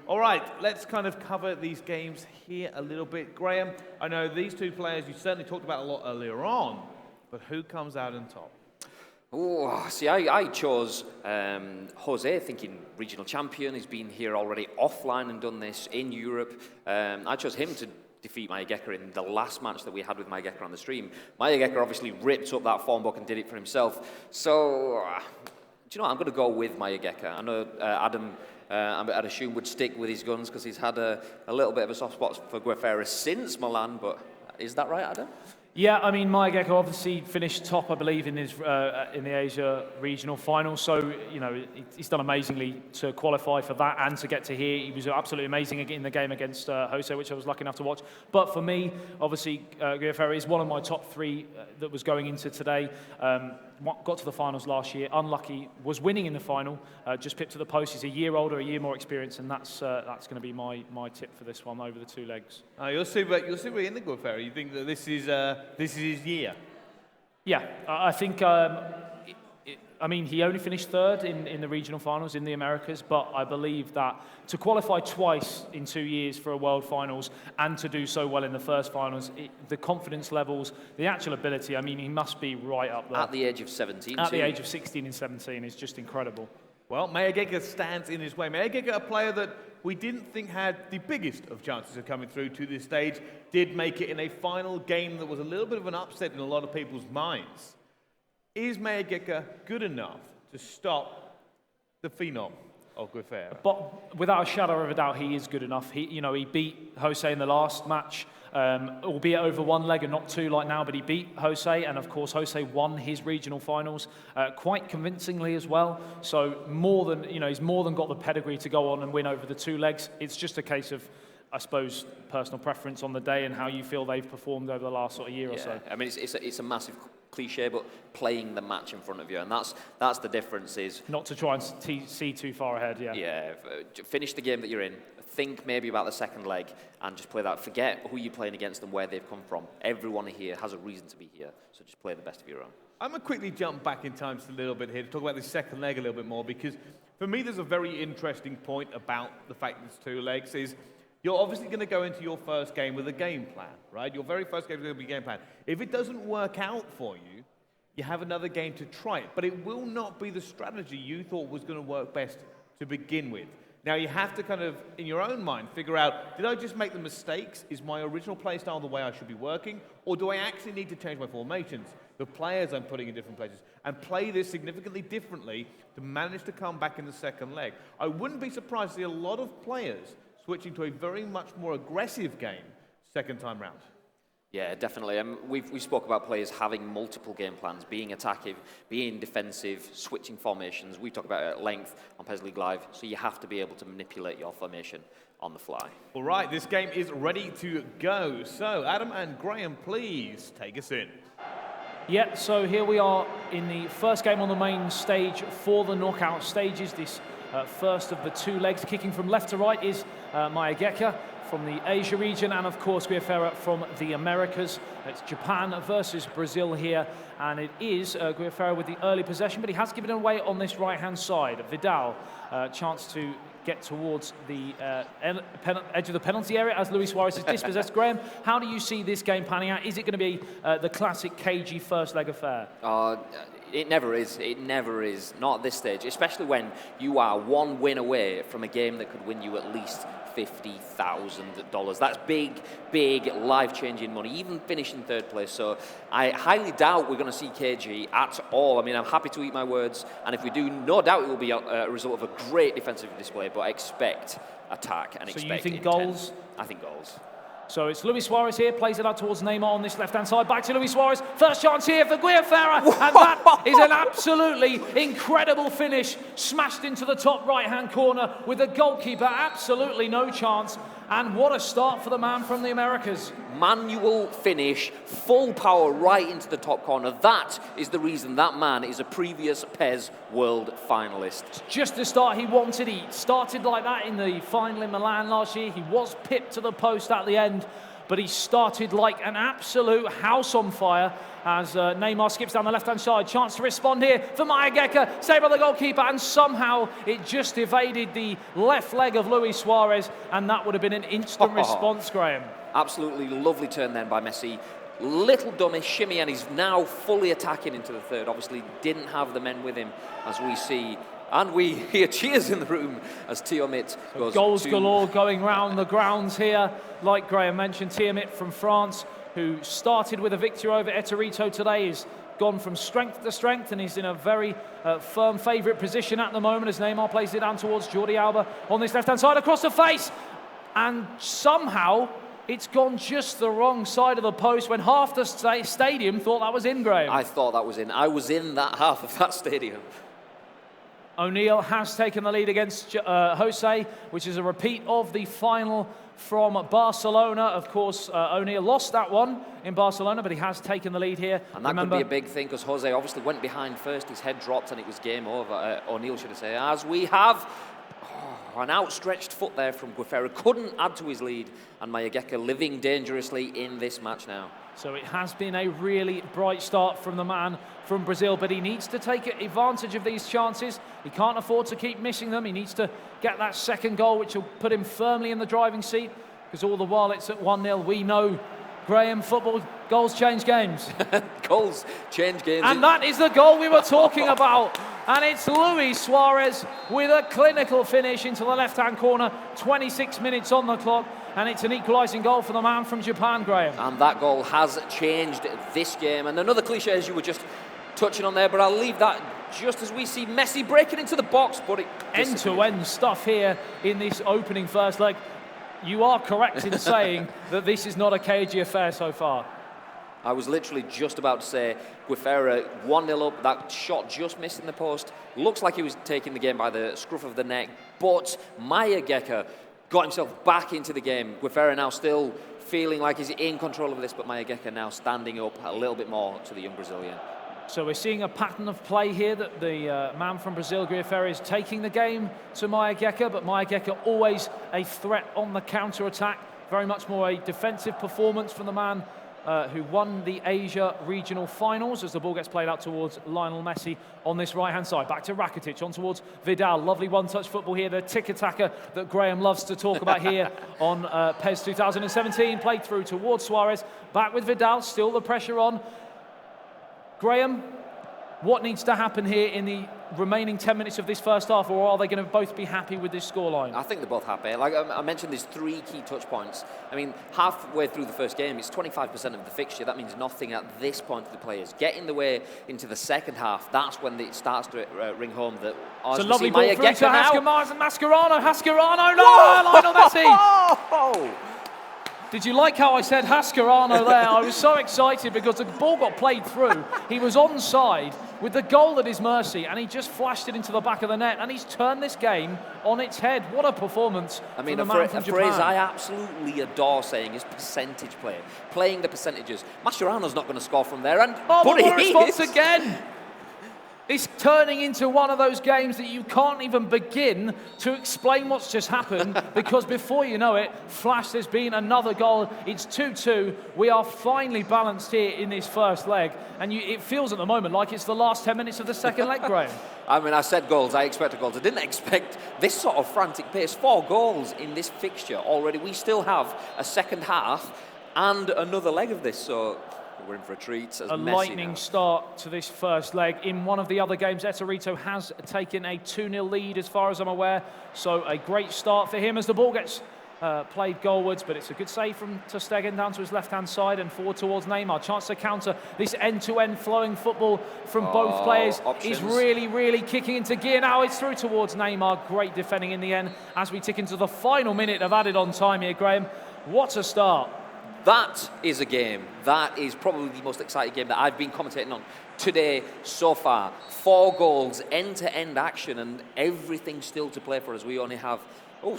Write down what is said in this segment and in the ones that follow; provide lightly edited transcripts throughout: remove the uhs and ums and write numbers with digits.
All right, let's kind of cover these games here a little bit. Graham, I know these two players you certainly talked about a lot earlier on, but who comes out on top? Oh, see, I chose Jose, thinking regional champion. He's been here already offline and done this in Europe. I chose him to defeat Mayageka in the last match that we had with Mayageka on the stream. Mayageka obviously ripped up that form book and did it for himself. So, do you know what? I'm going to go with Mayageka. I know Adam, I'd assume, would stick with his guns because he's had a little bit of a soft spot for Guifera since Milan, but is that right, Adam? Yeah, I mean, Mayageka obviously finished top, I believe, in the Asia regional final. So, you know, he's done amazingly to qualify for that and to get to here. He was absolutely amazing in the game against Jose, which I was lucky enough to watch. But for me, obviously, Guifera is one of my top three that was going into today. Got to the finals last year, unlucky, was winning in the final, just pipped to the post. He's a year older, a year more experienced, and that's going to be my tip for this one over the two legs. You're super in the Guifera. You think that this is his year? Yeah, I think. I mean, he only finished third in the regional finals in the Americas, but I believe that to qualify twice in 2 years for a World Finals and to do so well in the first finals, the confidence levels, the actual ability, I mean, he must be right up there. At the age of 17, At the age of 16 and 17 is just incredible. Well, Mayageka stands in his way. Mayageka, a player that we didn't think had the biggest of chances of coming through to this stage, did make it in a final game that was a little bit of an upset in a lot of people's minds. Is Mayageka good enough to stop the phenom of Guifera? But without a shadow of a doubt, he is good enough. He beat Jose in the last match, albeit over one leg and not two like now, but he beat Jose, and of course Jose won his regional finals quite convincingly as well. So he's more than got the pedigree to go on and win over the two legs. It's just a case of, I suppose, personal preference on the day and how you feel they've performed over the last sort of year or so. I mean, it's a massive cliche, but playing the match in front of you, and that's the difference. Is not to try and see too far ahead. Yeah. Finish the game that you're in. Think maybe about the second leg and just play that. Forget who you're playing against and where they've come from. Everyone here has a reason to be here, so just play the best of your own. I'm going to quickly jump back in time just a little bit here to talk about this second leg a little bit more, because for me there's a very interesting point about the fact that it's two legs. Is you're obviously going to go into your first game with a game plan, right? Your very first game is going to be a game plan. If it doesn't work out for you, you have another game to try it. But it will not be the strategy you thought was going to work best to begin with. Now, you have to kind of, in your own mind, figure out, did I just make the mistakes? Is my original play style the way I should be working? Or do I actually need to change my formations, the players I'm putting in different places, and play this significantly differently to manage to come back in the second leg? I wouldn't be surprised to see a lot of players switching to a very much more aggressive game second time round. Yeah, definitely. We spoke about players having multiple game plans, being attacking, being defensive, switching formations. We talk about it at length on PES League Live, so you have to be able to manipulate your formation on the fly. All right, this game is ready to go. So, Adam and Graham, please take us in. Yeah, so here we are in the first game on the main stage for the knockout stages. This first of the two legs, kicking from left to right, is Mayageka from the Asia region, and of course Guifera from the Americas. It's Japan versus Brazil here, and it is Guifera with the early possession, but he has given it away on this right-hand side. Vidal, chance to get towards the edge of the penalty area as Luis Suarez is dispossessed. Graham, how do you see this game panning out? Is it going to be the classic cagey first leg affair? It never is. It never is. Not at this stage, especially when you are one win away from a game that could win you at least $50,000. That's big, life-changing money, even finishing third place. So I highly doubt we're going to see KG at all. I mean, I'm happy to eat my words, and if we do, no doubt it will be a result of a great defensive display, but I expect attack and expect So you think intent. goals? I think goals. So it's Luis Suarez here, plays it out towards Neymar on this left-hand side. Back to Luis Suarez. First chance here for Guifera. And that is an absolutely incredible finish. Smashed into the top right-hand corner with the goalkeeper. Absolutely no chance. And what a start for the man from the Americas. Manual finish, full power right into the top corner. That is the reason that man is a previous PES World finalist. Just the start he wanted. He started like that in the final in Milan last year. He was pipped to the post at the end. but he started like an absolute house on fire as Neymar skips down the left-hand side. Chance to respond here for Mayageka, saved by the goalkeeper, and somehow it just evaded the left leg of Luis Suarez, and that would have been an instant response, Graham. Absolutely lovely turn then by Messi. Little dummy shimmy, and he's now fully attacking into the third. Obviously didn't have the men with him, as we see. And we hear cheers in the room as Tiomit goes. Goals galore going round the grounds here. Like Graham mentioned, Tiomit from France, who started with a victory over Eterito today, is gone from strength to strength, and he's in a very firm favourite position at the moment as Neymar plays it down towards Jordi Alba on this left-hand side across the face. And somehow it's gone just the wrong side of the post when half the stadium thought that was in, Graham. I thought that was in. I was in that half of that stadium. O'Neill has taken the lead against Jose, which is a repeat of the final from Barcelona. Of course, O'Neill lost that one in Barcelona, but he has taken the lead here. And that could be a big thing, because Jose obviously went behind first, his head dropped, and it was game over. O'Neill should have said, as we have an outstretched foot there from Guifera. Couldn't add to his lead, and Mayageka living dangerously in this match now. So it has been a really bright start from the man from Brazil, but he needs to take advantage of these chances. He can't afford to keep missing them. He needs to get that second goal, which will put him firmly in the driving seat, because all the while it's at 1-0. We know, Graham, football, goals change games. Goals change games. And that is the goal we were talking about. And it's Luis Suarez with a clinical finish into the left-hand corner. 26 minutes on the clock, and it's an equalising goal for the man from Japan, Graham. And that goal has changed this game. And another cliche, as you were just touching on there, but I'll leave that just as we see Messi breaking into the box, but it end-to-end stuff here in this opening first leg. You are correct in saying that this is not a cagey affair so far. I was literally just about to say, Guifera 1-0 up, that shot just missing the post. Looks like he was taking the game by the scruff of the neck, but Mayageka got himself back into the game. Guifera now still feeling like he's in control of this, but Mayageka now standing up a little bit more to the young Brazilian. So we're seeing a pattern of play here that the man from Brazil, Guifera, is taking the game to Mayageka, but Mayageka always a threat on the counter-attack. Very much more a defensive performance from the man who won the Asia regional finals, as the ball gets played out towards Lionel Messi on this right-hand side. Back to Rakitic, on towards Vidal. Lovely one-touch football here, the tick-attacker that Graham loves to talk about here on PES 2017. Played through towards Suarez. Back with Vidal, still the pressure on. Graham, what needs to happen here in the remaining 10 minutes of this first half, or are they going to both be happy with this scoreline? I think they're both happy. Like I mentioned, there's 3 key touch points. I mean, halfway through the first game, it's 25% of the fixture. That means nothing at this point to the players. Getting the way into the second half, that's when it starts to ring home that... It's a lovely ball through to Mascherano. Mascherano, no! Lionel Messi! Did you like how I said Mascherano there? I was so excited because the ball got played through. He was onside with the goal at his mercy, and he just flashed it into the back of the net, and he's turned this game on its head. What a performance. I mean, from the man from Japan. Phrase I absolutely adore saying is percentage play. Playing the percentages. Mascherano's not going to score from there, and what a response again! It's turning into one of those games that you can't even begin to explain what's just happened, because before you know it, flash, there's been another goal. It's 2-2. We are finally balanced here in this first leg, and it feels at the moment like it's the last 10 minutes of the second leg, Graham. I mean, I said goals. I expected goals. I didn't expect this sort of frantic pace. 4 goals in this fixture already. We still have a second half and another leg of this, so... we're in for a treat. A lightning start to this first leg. In one of the other games, Eterito has taken a 2-0 lead as far as I'm aware. So a great start for him as the ball gets played goalwards, but it's a good save from ter Stegen down to his left-hand side and forward towards Neymar. Chance to counter this end-to-end flowing football from both players. Options. Is really kicking into gear now. It's through towards Neymar. Great defending in the end as we tick into the final minute of added on time here, Graham. What a start. That is a game. That is probably the most exciting game that I've been commentating on today so far. 4 goals, end-to-end action, and everything still to play for us. We only have,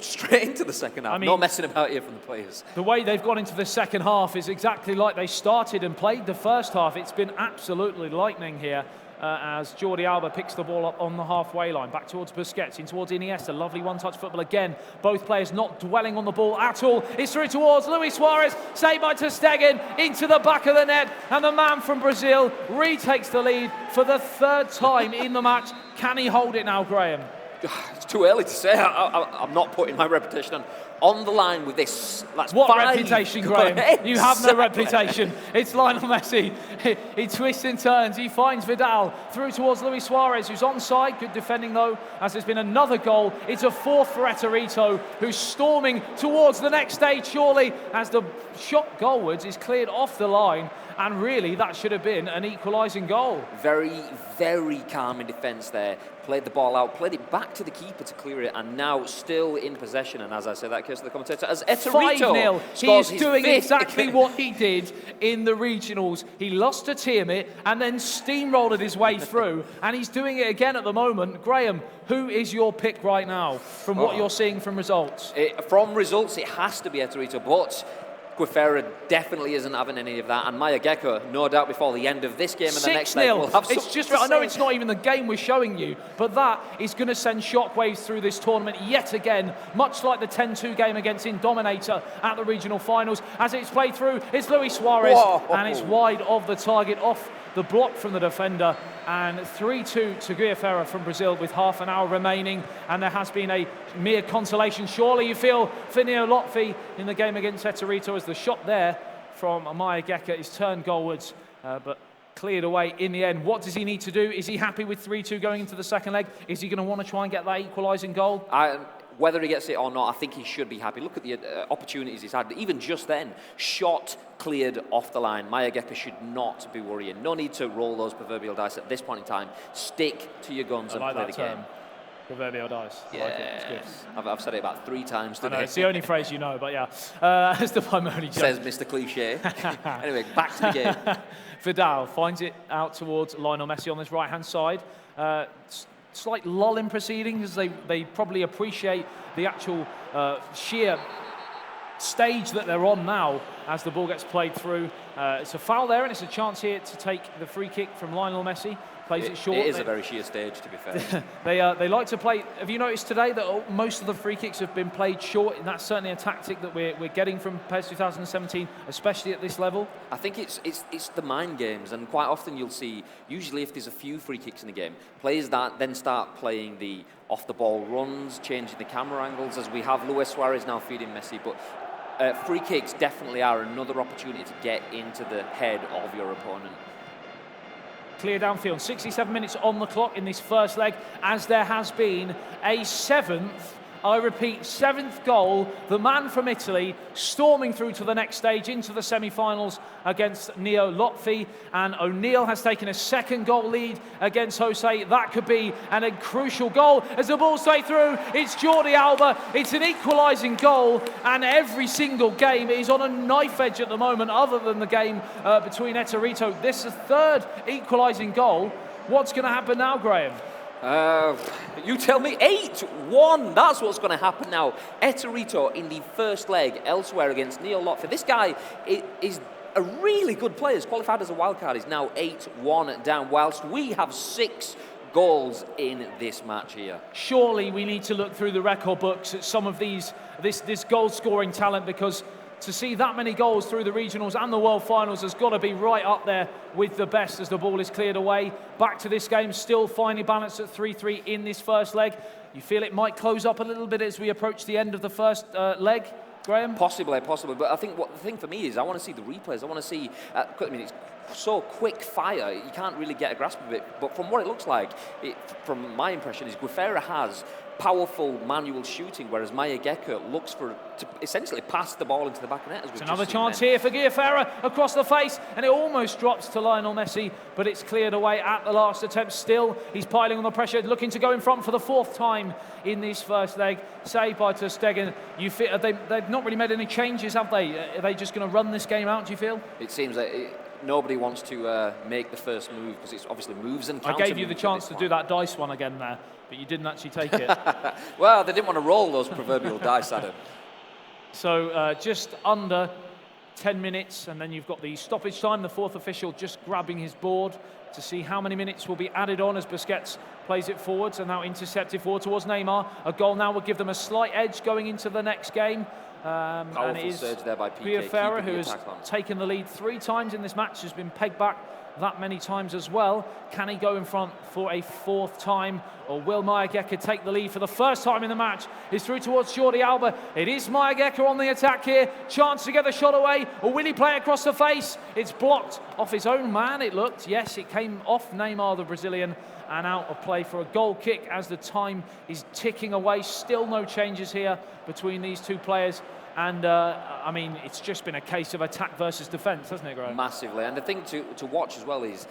straight into the second half. I mean, no messing about here from the players. The way they've gone into the second half is exactly like they started and played the first half. It's been absolutely lightning here. as Jordi Alba picks the ball up on the halfway line. Back towards Busquets, in towards Iniesta. Lovely one-touch football again. Both players not dwelling on the ball at all. It's through towards Luis Suarez. Saved by Ter Stegen into the back of the net. And the man from Brazil retakes the lead for the third time in the match. Can he hold it now, Graham? It's too early to say. I'm not putting my reputation on the line with this. That's what 5 reputation, Graham? Exactly. You have no reputation. It's Lionel Messi. He twists and turns. He finds Vidal through towards Luis Suarez, who's onside. Good defending, though, as there's been another goal. It's a fourth for Eterito, who's storming towards the next stage, surely, as the shot goalwards is cleared off the line. And really, that should have been an equalising goal. Very, very calm in defence there. Played the ball out, played it back to the keeper to clear it, and now still in possession. And as I say that, curse to the commentator, as Eterito 5-0. scores He's his doing fifth. exactly what he did in the regionals. He lost to Tiamat and then steamrolled his way through, and he's doing it again at the moment. Graham, who is your pick right now from what you're seeing from results? From results, it has to be Eterito, but Guifera definitely isn't having any of that, and Mayageka, no doubt before the end of this game and the next leg, will have It's just, I know it's not even the game we're showing you, but that is going to send shockwaves through this tournament yet again, much like the 10-2 game against Indominator at the regional finals. As it's played through, it's Luis Suarez, and it's wide of the target, off the block from the defender, and 3-2 to Guifera from Brazil with half an hour remaining, and there has been a mere consolation, surely you feel, for Neo Lotfi in the game against Eterito, as the shot there from Mayageka is turned goalwards, but cleared away in the end. What does he need to do? Is he happy with 3-2 going into the second leg? Is he going to want to try and get that equalising goal? Whether he gets it or not, I think he should be happy. Look at the opportunities he's had. Even just then, shot cleared off the line. Mayageka should not be worrying. No need to roll those proverbial dice at this point in time. Stick to your guns and play the game. Proverbial dice. Yeah, like it's good. I've said it about 3 times today. I know, it's the only phrase you know, but yeah. As the primary says Mr. Cliche. Anyway, back to the game. Vidal finds it out towards Lionel Messi on this right-hand side. Slight lull in proceedings, as they probably appreciate the actual sheer stage that they're on now as the ball gets played through. It's a foul there, and it's a chance here to take the free kick from Lionel Messi. Plays it short. It is a very sheer stage, to be fair. They like to play. Have you noticed today that most of the free kicks have been played short? And that's certainly a tactic that we're getting from PES 2017, especially at this level. I think it's the mind games, and quite often you'll see, usually if there's a few free kicks in the game, players that then start playing the off-the-ball runs, changing the camera angles, as we have Luis Suarez now feeding Messi. But free kicks definitely are another opportunity to get into the head of your opponent. Clear downfield, 67 minutes on the clock in this first leg, as there has been a 7th goal. The man from Italy storming through to the next stage into the semi-finals against Neo Lotfi, and O'Neill has taken a 2nd goal lead against Jose. That could be a crucial goal as the ball straight through. It's Jordi Alba. It's an equalising goal, and every single game is on a knife edge at the moment, other than the game between Eterito. This is the 3rd equalising goal. What's going to happen now, Graham? You tell me. 8-1. That's what's going to happen now. Eterito in the first leg elsewhere against Neo Lotfi. This guy is a really good player. He's qualified as a wildcard. He's now 8-1 down, whilst we have 6 goals in this match here. Surely we need to look through the record books at some of this goal-scoring talent, because to see that many goals through the regionals and the World Finals has got to be right up there with the best, as the ball is cleared away. Back to this game, still finely balanced at 3-3 in this first leg. You feel it might close up a little bit as we approach the end of the first leg, Graham? Possibly. But I think the thing for me is I want to see the replays. I want to see, it's so quick fire, you can't really get a grasp of it. But from what it looks like, from my impression, is Guifera has powerful manual shooting, whereas Mayageka looks to essentially pass the ball into the back of net. It's another chance here for Guifera across the face, and it almost drops to Lionel Messi, but it's cleared away at the last attempt. Still, he's piling on the pressure, looking to go in front for the 4th time in this first leg. Saved by Ter Stegen. You feel they've not really made any changes, have they? Are they just going to run this game out, do you feel? It seems that nobody wants to make the first move, because it's obviously moves and counter. I gave you the chance to do that dice one again there, but you didn't actually take it. Well, they didn't want to roll those proverbial dice, Adam. So just under 10 minutes, and then you've got the stoppage time, the fourth official just grabbing his board to see how many minutes will be added on as Busquets plays it forwards and now intercepted forward towards Neymar. A goal now will give them a slight edge going into the next game. Powerful surge there by PK, Guifera, who keeping the has attack on. taken the lead 3 times in this match, has been pegged back that many times as well. Can he go in front for a 4th time, or will Mayageka take the lead for the first time in the match? He's through towards Jordi Alba. It is Mayageka on the attack here. Chance to get the shot away, or will he play across the face? It's blocked off his own man, it looked. Yes, it came off Neymar, the Brazilian, and out of play for a goal kick as the time is ticking away. Still no changes here between these two players. And, I mean, it's just been a case of attack versus defence, hasn't it, Graham? Massively. And the thing to watch as well is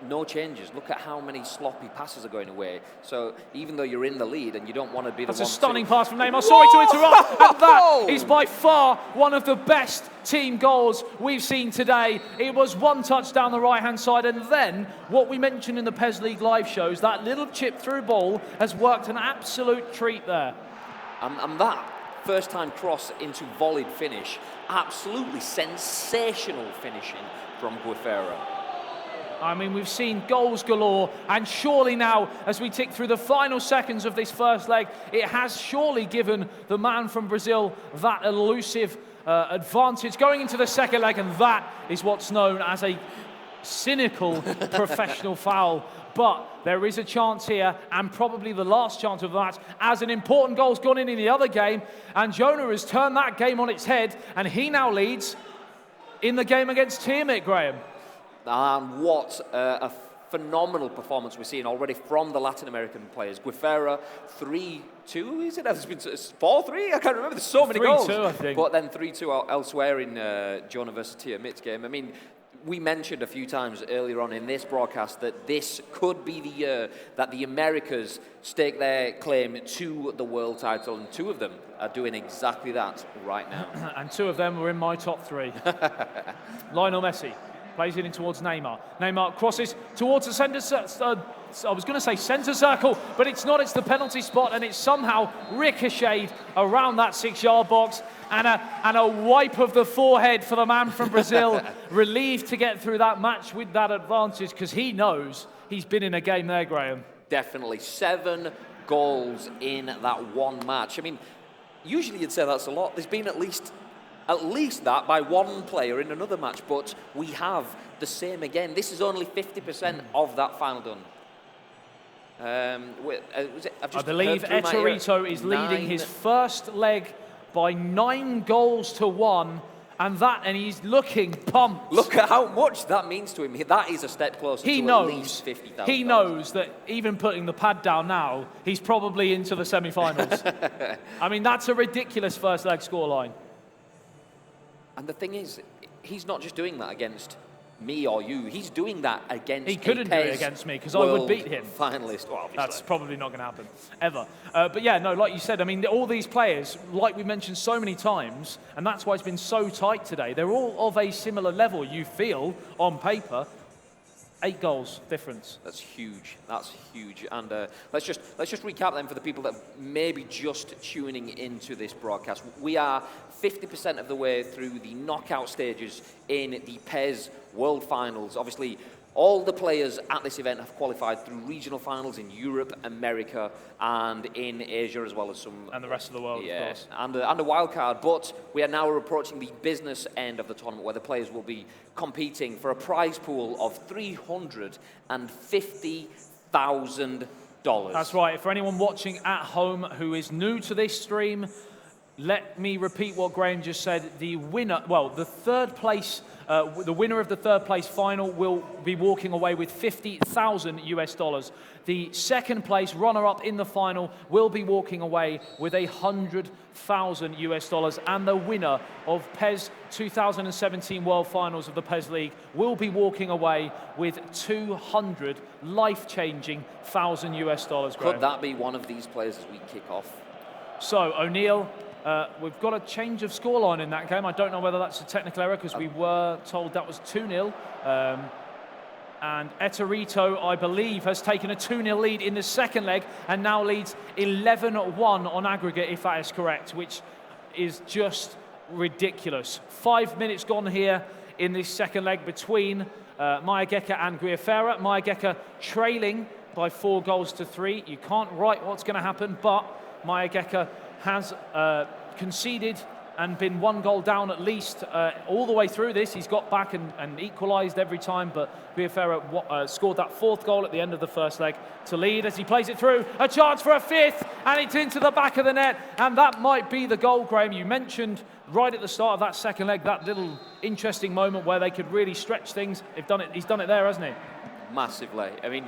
no changes. Look at how many sloppy passes are going away. So even though you're in the lead and you don't want to be the one... That's a stunning pass from Neymar. Sorry to interrupt. And that is by far one of the best team goals we've seen today. It was one touch down the right-hand side, and then what we mentioned in the PES League live shows, that little chip-through ball has worked an absolute treat there. And that first-time cross into volleyed finish, absolutely sensational finishing from Guifera. I mean, we've seen goals galore, and surely now, as we tick through the final seconds of this first leg, it has surely given the man from Brazil that elusive advantage going into the second leg, and that is what's known as a cynical professional foul. But there is a chance here, and probably the last chance of that, as an important goal's gone in the other game, and Jonah has turned that game on its head, and he now leads in the game against Tiamat, Graham. And what a phenomenal performance we're seeing already from the Latin American players. Guifera, 3-2, is it? It's been 4-3? I can't remember. There's so many goals. 3-2, I think. But then 3-2 elsewhere in Jonah versus Tiamat's game. I mean, we mentioned a few times earlier on in this broadcast that this could be the year that the Americas stake their claim to the world title, and 2 of them are doing exactly that right now. And 2 of them were in my top 3. Lionel Messi plays it in towards Neymar. Neymar crosses towards the centre I was going to say centre circle, but it's not. It's the penalty spot, and it's somehow ricocheted around that 6-yard box. And a wipe of the forehead for the man from Brazil, relieved to get through that match with that advantage, because he knows he's been in a game there, Graham. Definitely. 7 goals in that one match. I mean, usually you'd say that's a lot. There's been at least that by one player in another match, but we have the same again. This is only 50% of that final done. I believe Eterito is leading his first leg by 9 goals to 1, and he's looking pumped. Look at how much that means to him. That is a step closer to at least 50,000. He knows that even putting the pad down now, he's probably into the semi-finals. I mean, that's a ridiculous first leg scoreline. And the thing is, he's not just doing that against me or you. He's doing that against He couldn't do it against me, because I would beat him. Finalist. Well, that's probably not going to happen, ever. But yeah, no, like you said, I mean, all these players, like we mentioned so many times, and that's why it's been so tight today, they're all of a similar level, you feel, on paper. 8 goals difference. That's huge. That's huge. And let's just recap then for the people that may be just tuning into this broadcast. We are 50% of the way through the knockout stages in the PES World Finals. Obviously, all the players at this event have qualified through regional finals in Europe, America, and in Asia, as well as some... And the rest of the world, of course. And a wild card. But we are now approaching the business end of the tournament, where the players will be competing for a prize pool of $350,000. That's right. For anyone watching at home who is new to this stream, let me repeat what Graham just said. The winner, the third place... the winner of the third place final will be walking away with $50,000. The second place runner-up in the final will be walking away with $100,000. And the winner of PES 2017 World Finals of the PES League will be walking away with $200 life-changing $1,000. Could that be one of these players as we kick off? So, O'Neill... we've got a change of scoreline in that game. I don't know whether that's a technical error, because we were told that was 2-0. And Eterito, I believe, has taken a 2-0 lead in the second leg and now leads 11-1 on aggregate, if that is correct, which is just ridiculous. 5 minutes gone here in this second leg between Mayageka and Guifera. Mayageka trailing by 4 goals to 3. You can't write what's going to happen, but Mayageka has conceded and been 1 goal down at least all the way through this. He's got back and equalised every time, but Guifera scored that 4th goal at the end of the first leg to lead as he plays it through. A chance for a 5th, and it's into the back of the net, and that might be the goal, Graham. You mentioned right at the start of that second leg, that little interesting moment where they could really stretch things. He's done it there, hasn't he? Massively. I mean,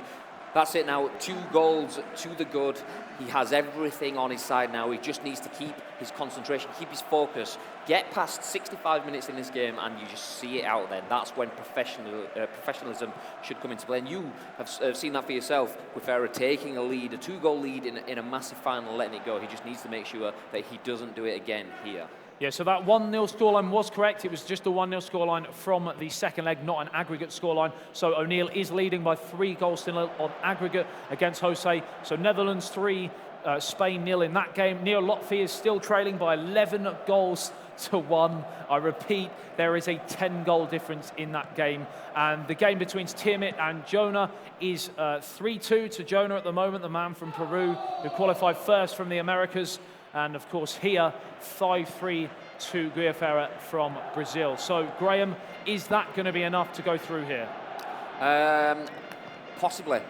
that's it now. 2 goals to the good. He has everything on his side now. He just needs to keep his concentration, keep his focus, get past 65 minutes in this game, and you just see it out then. That's when professionalism should come into play. And you have seen that for yourself, with Guifera taking a lead, a 2-goal lead in a massive final, letting it go. He just needs to make sure that he doesn't do it again here. Yeah, so that 1-0 scoreline was correct. It was just a 1-0 scoreline from the second leg, not an aggregate scoreline. So O'Neill is leading by 3 goals to 0 on aggregate against Jose. So Netherlands 3, Spain 0 in that game. Neil Lotfi is still trailing by 11 goals to 1. I repeat, there is a 10-goal difference in that game. And the game between Tiamat and Jonah is 3-2 to Jonah at the moment, the man from Peru who qualified first from the Americas. And of course here, 5-3 to Guifera from Brazil. So Graham, is that going to be enough to go through here? Possibly.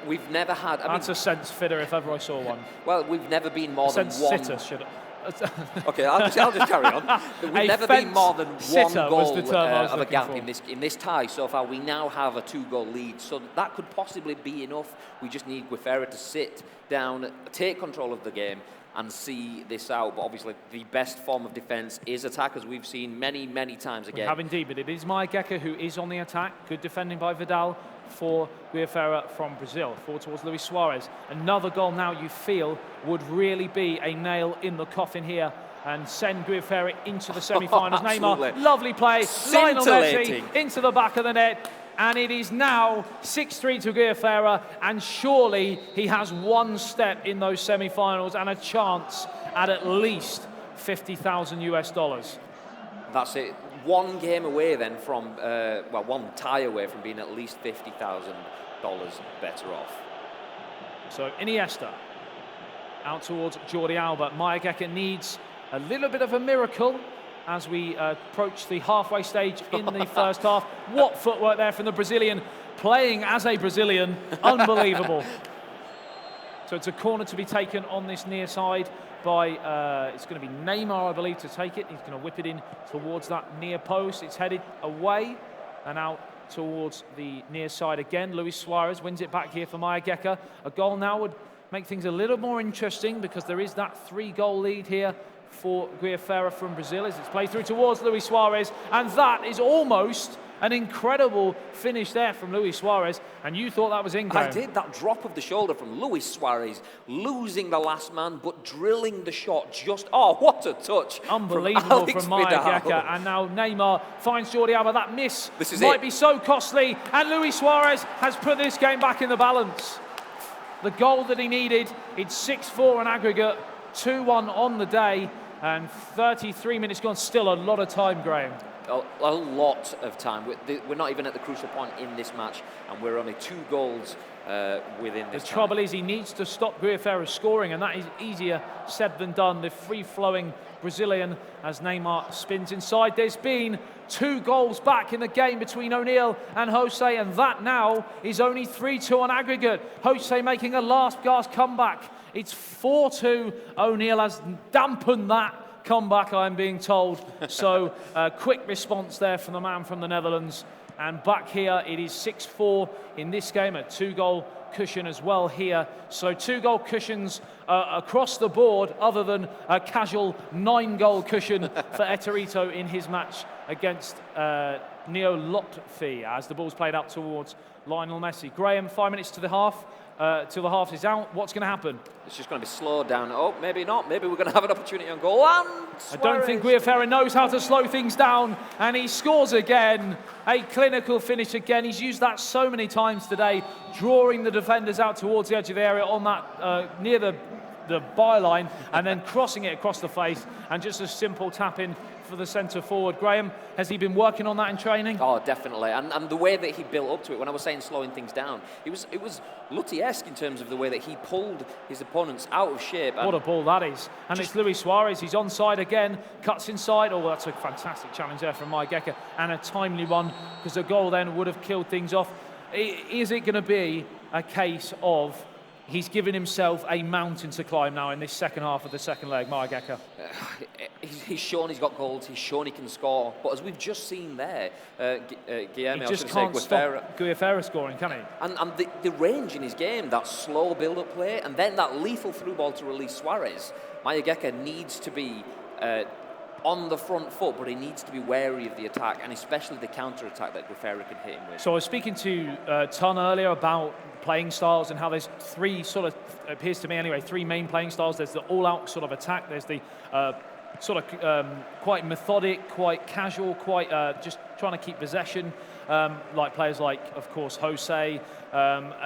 We've never had... That's a sense fitter if ever I saw one. Well, we've never been more than one... Sense sitter, should I? Okay, I'll just carry on. We've never been more than 1 goal of a gap in this tie so far. We now have a 2-goal lead, so that could possibly be enough. We just need Guifera to sit down, take control of the game, and see this out. But obviously, the best form of defence is attack, as we've seen many, many times again. We have indeed, but it is Mayageka who is on the attack. Good defending by Vidal for Guifera from Brazil. Forward towards Luis Suarez. Another goal now you feel would really be a nail in the coffin here and send Guifera into the semi-finals. Neymar, lovely play. Lionel Messi into the back of the net. And it is now 6-3 to Guifera, and surely he has 1 step in those semi-finals and a chance at least $50,000 US. That's it. 1 game away then from, 1 tie away from being at least $50,000 better off. So Iniesta out towards Jordi Alba. Mayageka needs a little bit of a miracle as we approach the halfway stage in the first half. What footwork there from the Brazilian, playing as a Brazilian. Unbelievable. So it's a corner to be taken on this near side by, it's going to be Neymar, I believe, to take it. He's going to whip it in towards that near post. It's headed away and out towards the near side again. Luis Suarez wins it back here for Mayageka. A goal now would make things a little more interesting because there is that 3-goal lead here for Guifera from Brazil as it's played through towards Luis Suarez, and that is almost an incredible finish there from Luis Suarez, and you thought that was in, Graham. I did. That drop of the shoulder from Luis Suarez, losing the last man but drilling the shot just... Oh, what a touch. Unbelievable from Mayageka, and now Neymar finds Jordi Alba. That miss might be so costly, and Luis Suarez has put this game back in the balance. The goal that he needed, it's 6-4 on aggregate, 2-1 on the day, and 33 minutes gone. Still a lot of time, Graham. A lot of time. We're not even at the crucial point in this match, and we're only 2 goals within this. The trouble is he needs to stop Guifera scoring, and that is easier said than done. The free-flowing Brazilian as Neymar spins inside. There's been 2 goals back in the game between O'Neill and Jose, and that now is only 3-2 on aggregate. Jose making a last-gasp comeback. It's 4-2. O'Neill has dampened that comeback, I'm being told. So quick response there from the man from the Netherlands. And back here, it is 6-4 in this game, a 2-goal cushion as well here. So 2-goal cushions across the board, other than a casual 9-goal cushion for Eterito in his match against Neo Lotfi, as the ball's played out towards Lionel Messi. Graham, 5 minutes to the half. Till the half is out. What's going to happen? It's just going to be slowed down. Oh, maybe not. Maybe we're going to have an opportunity on goal. And I don't think Guifera knows how to slow things down, and he scores again. A clinical finish again. He's used that so many times today, drawing the defenders out towards the edge of the area on that near the the byline and then crossing it across the face, and just a simple tap in for the centre forward. Graham, has he been working on that in training? Oh, definitely. And the way that he built up to it, when I was saying slowing things down, it was Lutti-esque in terms of the way that he pulled his opponents out of shape. What a ball that is. And it's Luis Suarez. He's onside again, cuts inside. Oh, that's a fantastic challenge there from Mayageka, and a timely one, because the goal then would have killed things off. Is it going to be a case of he's given himself a mountain to climb now in this second half of the second leg, Mayageka? He's shown he's got goals, he's shown he can score, but as we've just seen there, Guillermo, he just can't stop Guifera scoring, can he? And the range in his game, that slow build-up play, and then that lethal through ball to release Suarez, Mayageka needs to be on the front foot, but he needs to be wary of the attack, and especially the counter-attack that Guifera can hit him with. So I was speaking to Ton earlier about playing styles and how there's three sort of, appears to me anyway, three main playing styles. There's the all-out sort of attack, there's the sort of quite methodic, quite casual, quite just trying to keep possession, like players like, of course, Jose,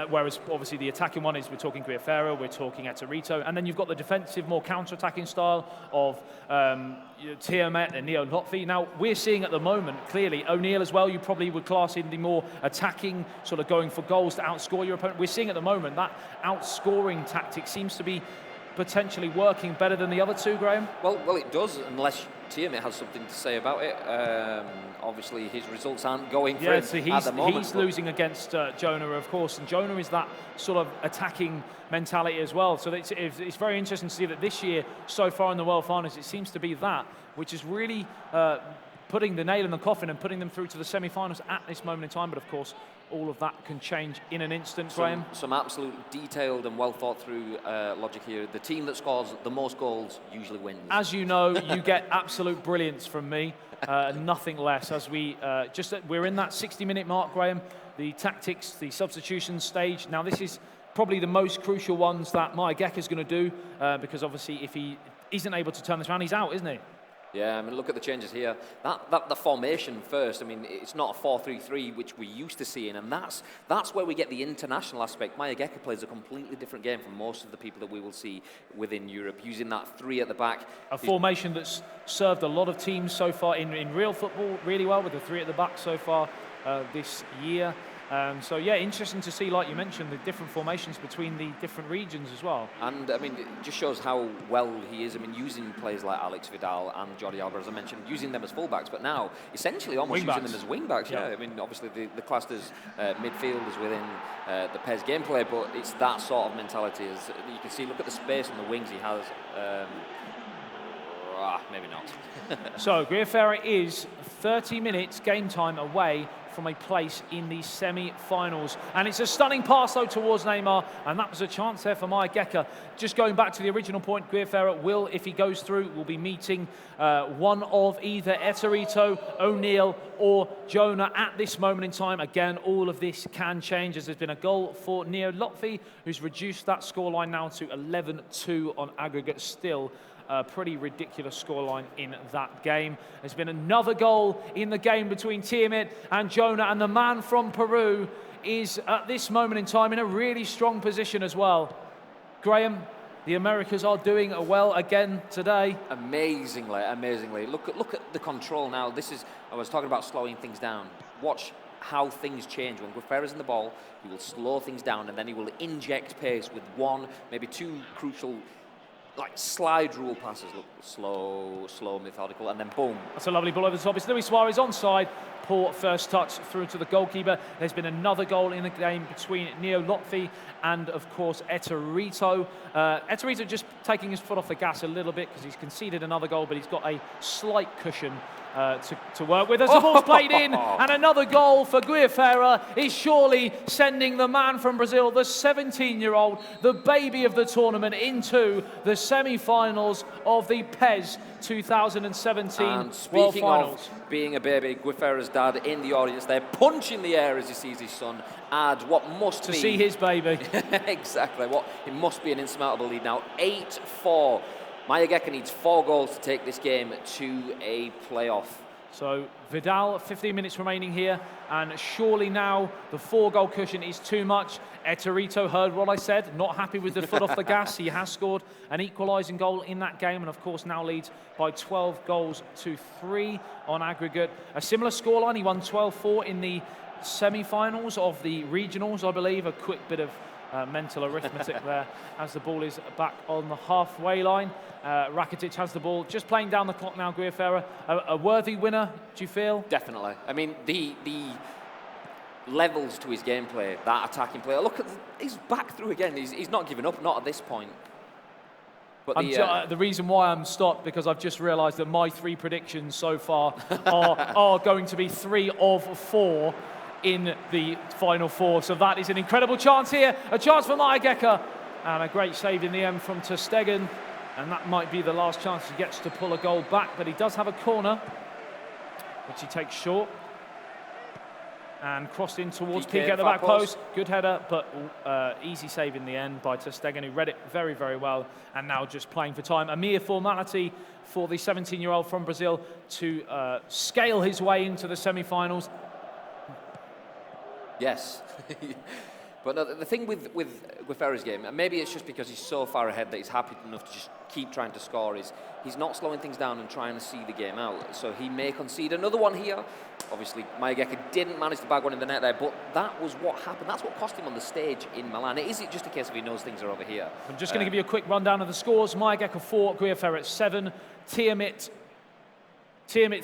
whereas obviously the attacking one is, we're talking Guifera, we're talking Eterito, and then you've got the defensive, more counter-attacking style of Tiamet and Neo Lotfi. Now, we're seeing at the moment, clearly, O'Neill as well, you probably would class in the more attacking, sort of going for goals to outscore your opponent. We're seeing at the moment that outscoring tactic seems to be potentially working better than the other two, Graham? Well, it does, unless Tiamet has something to say about it. Obviously, his results aren't going for him so at the moment. He's losing against Jonah, of course, and Jonah is that sort of attacking mentality as well. So it's very interesting to see that this year, so far in the World Finals, it seems to be that, which is really putting the nail in the coffin and putting them through to the semi-finals at this moment in time. But of course, all of that can change in an instant, Graham. Some absolute detailed and well thought through logic here. The team that scores the most goals usually wins. As you know, you get absolute brilliance from me, nothing less. As we're in that 60-minute mark, Graham. The tactics, the substitution stage. Now, this is probably the most crucial ones that Mayageka is going to do, because obviously, if he isn't able to turn this around, he's out, isn't he? Yeah, I mean, look at the changes here. The formation first, I mean, it's not a 4-3-3, which we're used to seeing, and that's where we get the international aspect. Mayageka plays a completely different game from most of the people that we will see within Europe, using that three at the back. A formation that's served a lot of teams so far in real football really well, with the three at the back so far this year. So yeah, interesting to see, like you mentioned, the different formations between the different regions as well. And I mean, it just shows how well he is. I mean, using players like Alex Vidal and Jordi Alba, as I mentioned, using them as fullbacks, but now essentially almost using them as wingbacks. Yeah, I mean, obviously the classed as midfielders within the PES gameplay, but it's that sort of mentality. As you can see, look at the space on the wings he has. Maybe not. So Guifera is 30 minutes game time away from a place in the semi-finals. And it's a stunning pass, though, towards Neymar, and that was a chance there for Mayageka. Just going back to the original point, Guifera will, if he goes through, will be meeting one of either Eterito, O'Neill, or Jonah at this moment in time. Again, all of this can change, as there's been a goal for Neo Lotfi, who's reduced that scoreline now to 11-2 on aggregate still. A pretty ridiculous scoreline in that game. There's been another goal in the game between Tiamet and Jonah, and the man from Peru is at this moment in time in a really strong position as well. Graham, the Americas are doing well again today. Amazingly. Look at the control now. I was talking about slowing things down. Watch how things change. When Guifera's in the ball, he will slow things down, and then he will inject pace with one, maybe two crucial, like slide rule passes. Look, slow, methodical, and then boom. That's a lovely ball over the top. It's Luis Suarez onside. Poor first touch through to the goalkeeper. There's been another goal in the game between Neo Lotfi and, of course, Eterito. Eterito just taking his foot off the gas a little bit because he's conceded another goal, but he's got a slight cushion to work with as the ball's played in, and another goal for Guifera is surely sending the man from Brazil, the 17-year-old, the baby of the tournament, into the semi-finals of the PES 2017 and World speaking Finals. of being a baby, Guifera's dad in the audience there, punching the air as he sees his son add what must be... To see his baby. Exactly. It must be an insurmountable lead now. 8-4. Mayageka needs 4 goals to take this game to a playoff. So Vidal, 15 minutes remaining here, and surely now the 4-goal cushion is too much. Eterito heard what I said, not happy with the foot off the gas. He has scored an equalising goal in that game, and of course now leads by 12 goals to 3 on aggregate. A similar scoreline, he won 12-4 in the semi-finals of the regionals, I believe. A quick bit of mental arithmetic there as the ball is back on the halfway line. Rakitic has the ball, just playing down the clock now, Guifera. A worthy winner, do you feel? Definitely. I mean, the levels to his gameplay, that attacking play. Look, he's back through again. He's not giving up, not at this point. But the reason why I'm stopped, because I've just realised that my 3 predictions so far are going to be 3 of 4 in the final 4. So that is an incredible chance here. A chance for Mayageka, and a great save in the end from ter Stegen. And that might be the last chance he gets to pull a goal back, but he does have a corner, which he takes short. And crossed in towards Piqué at the back post. Good header, but easy save in the end by ter Stegen, who read it very, very well. And now just playing for time. A mere formality for the 17-year-old from Brazil to scale his way into the semi-finals. Yes. But no, the thing with Guifera's game, and maybe it's just because he's so far ahead that he's happy enough to just keep trying to score, is he's not slowing things down and trying to see the game out. So he may concede another one here. Obviously, Mayageka didn't manage to bag one in the net there, but that was what happened. That's what cost him on the stage in Milan. Is it just a case of he knows things are over here? I'm just going to give you a quick rundown of the scores. Mayageka 4, Guifera 7, Tiamat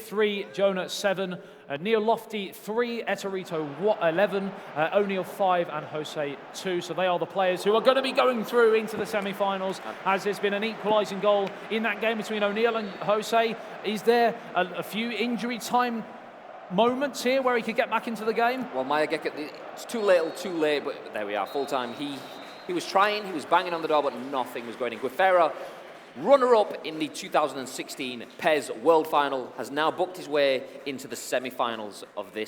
3, Jonah 7, Neil Lofty 3, Eterito 11, O'Neill 5, and Jose 2. So they are the players who are going to be going through into the semi-finals, as there's been an equalising goal in that game between O'Neill and Jose. Is there a few injury time moments here where he could get back into the game? Well, Mayageka, it's too late, but there we are, full time. He was trying, he was banging on the door, but nothing was going in. Guifera, runner-up in the 2016 PES World Final, has now booked his way into the semi-finals of this